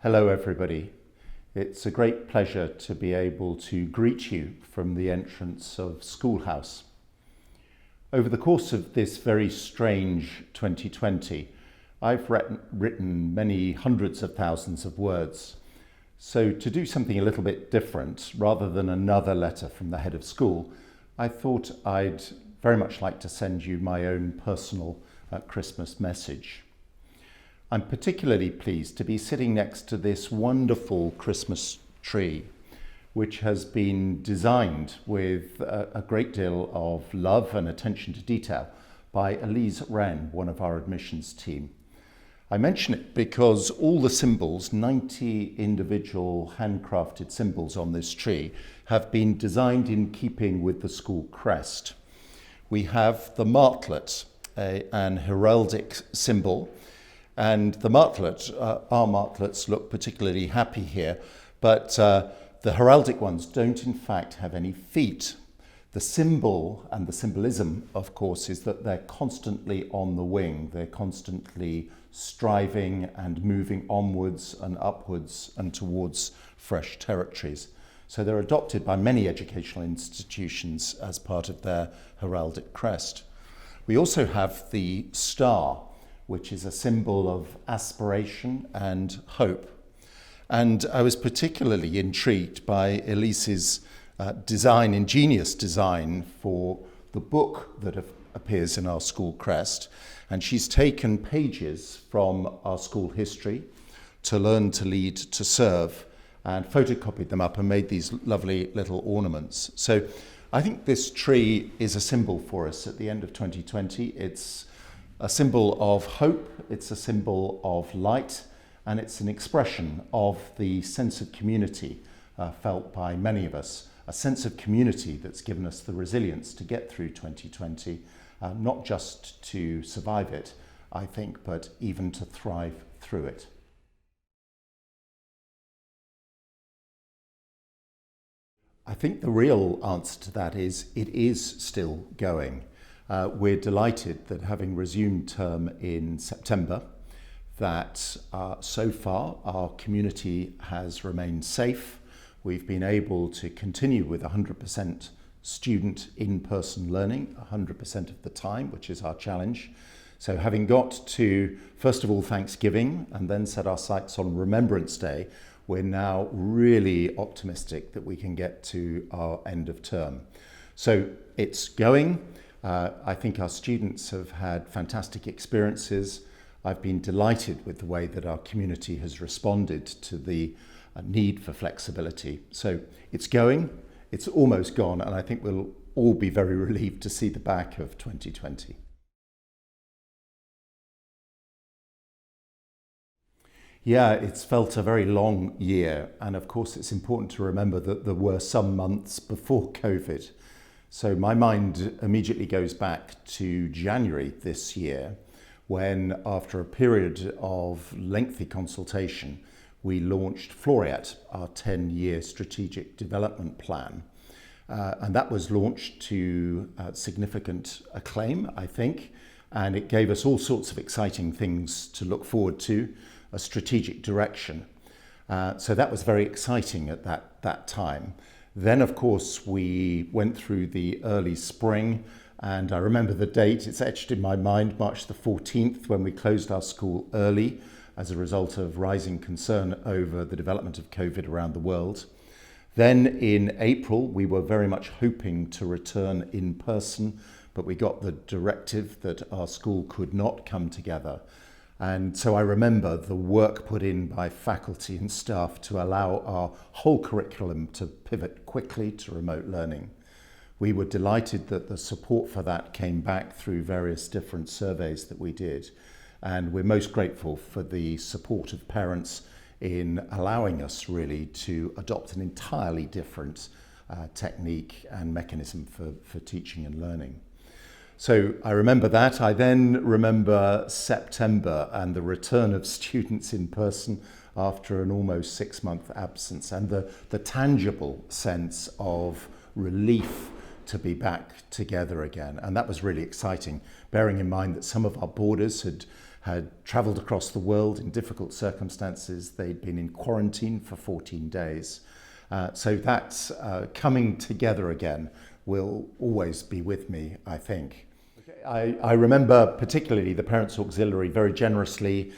Hello everybody. It's a great pleasure to be able to greet you from the entrance of Schoolhouse. Over the course of this very strange 2020, I've written many hundreds of thousands of words. So to do something a little bit different, rather than another letter from the head of school, I thought I'd very much like to send you my own personal Christmas message. I'm particularly pleased to be sitting next to this wonderful Christmas tree, which has been designed with a great deal of love and attention to detail by Elise Wren, one of our admissions team. I mention it because all the symbols, 90 individual handcrafted symbols on this tree, have been designed in keeping with the school crest. We have the martlet, an heraldic symbol, and the martlet, our martlets look particularly happy here, but the heraldic ones don't in fact have any feet. The symbol and the symbolism, of course, is that they're constantly on the wing. They're constantly striving and moving onwards and upwards and towards fresh territories. So they're adopted by many educational institutions as part of their heraldic crest. We also have the star, which is a symbol of aspiration and hope. And I was particularly intrigued by Elise's ingenious design for the book that appears in our school crest. And she's taken pages from our school history, To Learn, to Lead, to Serve, and photocopied them up and made these lovely little ornaments. So I think this tree is a symbol for us at the end of 2020. It's a symbol of hope, it's a symbol of light, and it's an expression of the sense of community felt by many of us, a sense of community that's given us the resilience to get through 2020, not just to survive it, I think, but even to thrive through it. I think the real answer to that is it is still going. We're delighted that having resumed term in September, that so far our community has remained safe. We've been able to continue with 100% student in-person learning, 100% of the time, which is our challenge. So having got to, first of all, Thanksgiving, and then set our sights on Remembrance Day, we're now really optimistic that we can get to our end of term. So it's going. I think our students have had fantastic experiences. I've been delighted with the way that our community has responded to the need for flexibility. So it's going, it's almost gone, and I think we'll all be very relieved to see the back of 2020. Yeah, it's felt a very long year, and of course it's important to remember that there were some months before COVID. So my mind immediately goes back to January this year, when after a period of lengthy consultation, we launched Floreat, our 10-year strategic development plan. And that was launched to significant acclaim, I think, and it gave us all sorts of exciting things to look forward to, a strategic direction. So that was very exciting at that time. Then, of course, we went through the early spring, and I remember the date, it's etched in my mind, March the 14th, when we closed our school early as a result of rising concern over the development of COVID around the world. Then in April, we were very much hoping to return in person, but we got the directive that our school could not come together. And so I remember the work put in by faculty and staff to allow our whole curriculum to pivot quickly to remote learning. We were delighted that the support for that came back through various different surveys that we did. And we're most grateful for the support of parents in allowing us really to adopt an entirely different technique and mechanism for teaching and learning. So I remember that. I then remember September and the return of students in person after an almost 6-month absence, and the tangible sense of relief to be back together again. And that was really exciting, bearing in mind that some of our borders had travelled across the world in difficult circumstances. They'd been in quarantine for 14 days. So that coming together again will always be with me, I think. I remember particularly the Parents Auxiliary very generously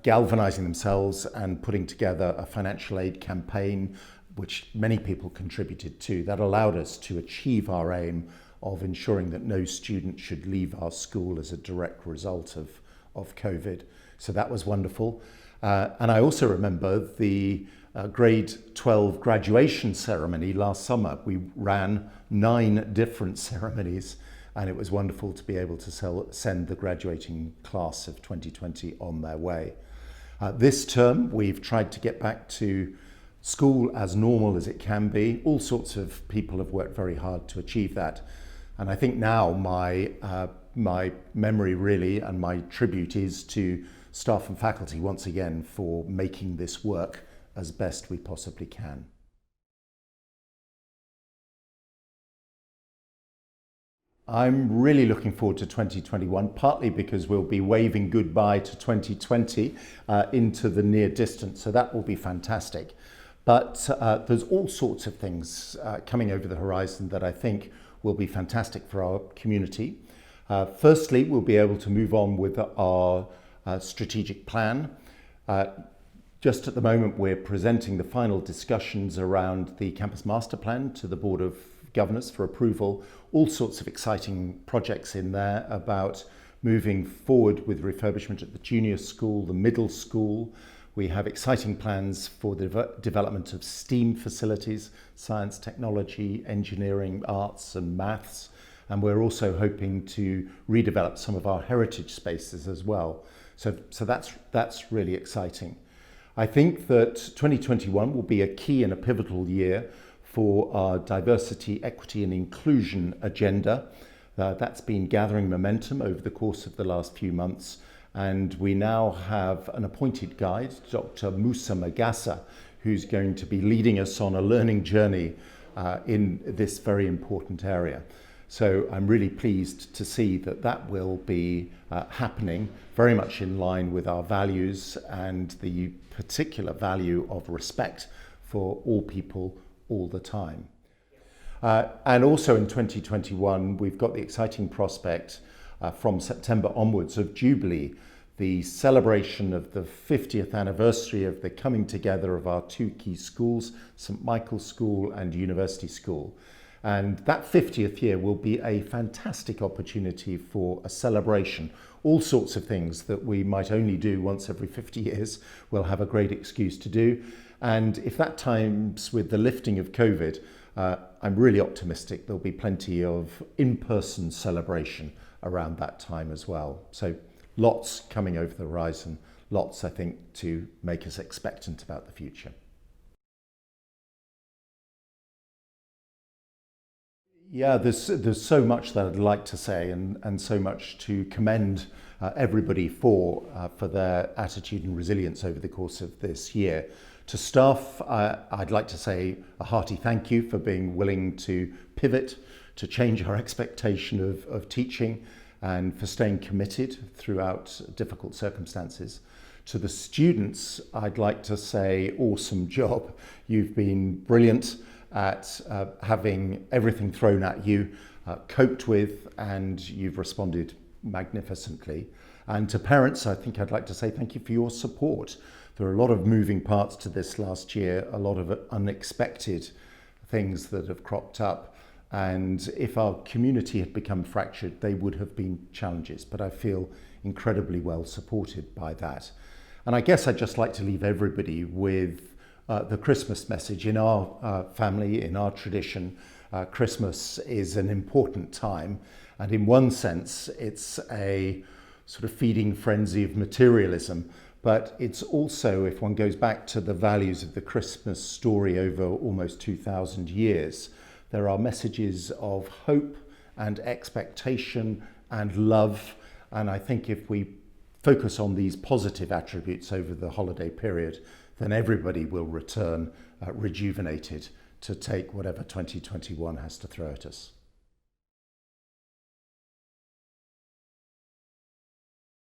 galvanising themselves and putting together a financial aid campaign which many people contributed to. That allowed us to achieve our aim of ensuring that no student should leave our school as a direct result of COVID. So that was wonderful. And I also remember the grade 12 graduation ceremony last summer. We ran 9 different ceremonies, and it was wonderful to be able to send the graduating class of 2020 on their way. This term, we've tried to get back to school as normal as it can be. All sorts of people have worked very hard to achieve that. And I think now my memory really and my tribute is to staff and faculty once again for making this work as best we possibly can. I'm really looking forward to 2021, partly because we'll be waving goodbye to 2020 into the near distance, so that will be fantastic. But there's all sorts of things coming over the horizon that I think will be fantastic for our community. Firstly, we'll be able to move on with our strategic plan. Just at the moment, we're presenting the final discussions around the campus master plan to the Board of Governors for approval. All sorts of exciting projects in there about moving forward with refurbishment at the junior school, the middle school. We have exciting plans for the development of STEAM facilities, science, technology, engineering, arts and maths. And we're also hoping to redevelop some of our heritage spaces as well. So that's really exciting. I think that 2021 will be a key and a pivotal year for our diversity, equity and inclusion agenda. That's been gathering momentum over the course of the last few months. And we now have an appointed guide, Dr. Musa Magassa, who's going to be leading us on a learning journey in this very important area. So I'm really pleased to see that that will be happening very much in line with our values and the particular value of respect for all people all the time. And also in 2021, we've got the exciting prospect from September onwards of Jubilee, the celebration of the 50th anniversary of the coming together of our 2 key schools, St Michael's School and University School. And that 50th year will be a fantastic opportunity for a celebration. All sorts of things that we might only do once every 50 years, we'll have a great excuse to do. And if that times with the lifting of COVID, I'm really optimistic there'll be plenty of in-person celebration around that time as well. So lots coming over the horizon, lots I think to make us expectant about the future. Yeah, there's so much that I'd like to say and so much to commend everybody for their attitude and resilience over the course of this year. To staff, I'd like to say a hearty thank you for being willing to pivot, to change our expectation of teaching and for staying committed throughout difficult circumstances. To the students, I'd like to say awesome job. You've been brilliant at having everything thrown at you, coped with, and you've responded magnificently. And to parents, I think I'd like to say thank you for your support. There are a lot of moving parts to this last year, a lot of unexpected things that have cropped up. And if our community had become fractured, they would have been challenges. But I feel incredibly well supported by that. And I guess I'd just like to leave everybody with the Christmas message. In our family, in our tradition, Christmas is an important time. And in one sense, it's a sort of feeding frenzy of materialism. But it's also, if one goes back to the values of the Christmas story over almost 2,000 years, there are messages of hope and expectation and love. And I think if we focus on these positive attributes over the holiday period, then everybody will return rejuvenated to take whatever 2021 has to throw at us.